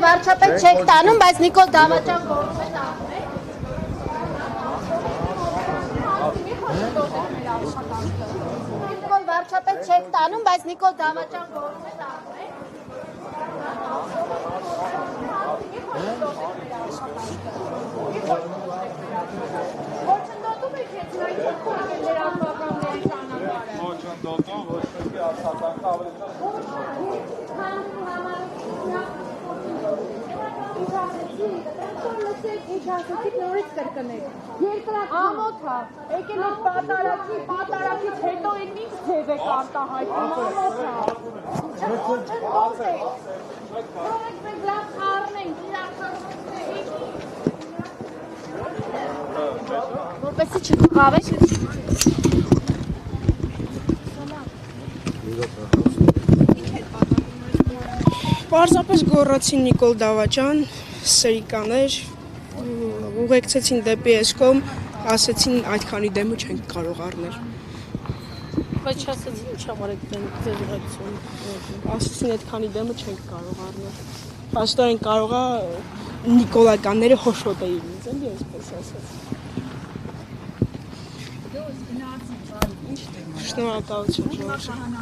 վարչապետ չեք տանում, բայց Նիկոլ Դավաճան գործում է տանում է։ Նիկոլ վարչապետ չեք տանում, բայց Նիկոլ Դավաճան գործում է տանում է։ Ոչնդոտում եք ես լրատվականների ճանապարհը։ Ոչնդոտում, ոչ մի աշխատանքը ավելի Իջասեցիք նորից կրկնեք։ Ամոթ է, եկել եք պատարակից հետո եք ինչ ձև եք արտահայտում, ամոթ է։ Չնդոտ եք, թողեք մենք լավ խառնենք, Որպեսի չկղավես։ Պարզապես գոռացին Նիկոլ Դավաճան, սրիկաներ, ուղեկցեցին դեպի Էսկոմ, ասեցին այդքանի դեմը չենք կարող առնել։ Բայց չասեցին ինչ համար եք ձեր ուղեկցում։ Ասեցին այդքանի դեմը չենք կարող առնել։ Պաստորեն կարողա նիկոլականները հոշոտեին ինձ, էլի այսպես ասած։ Շնորհակալություն։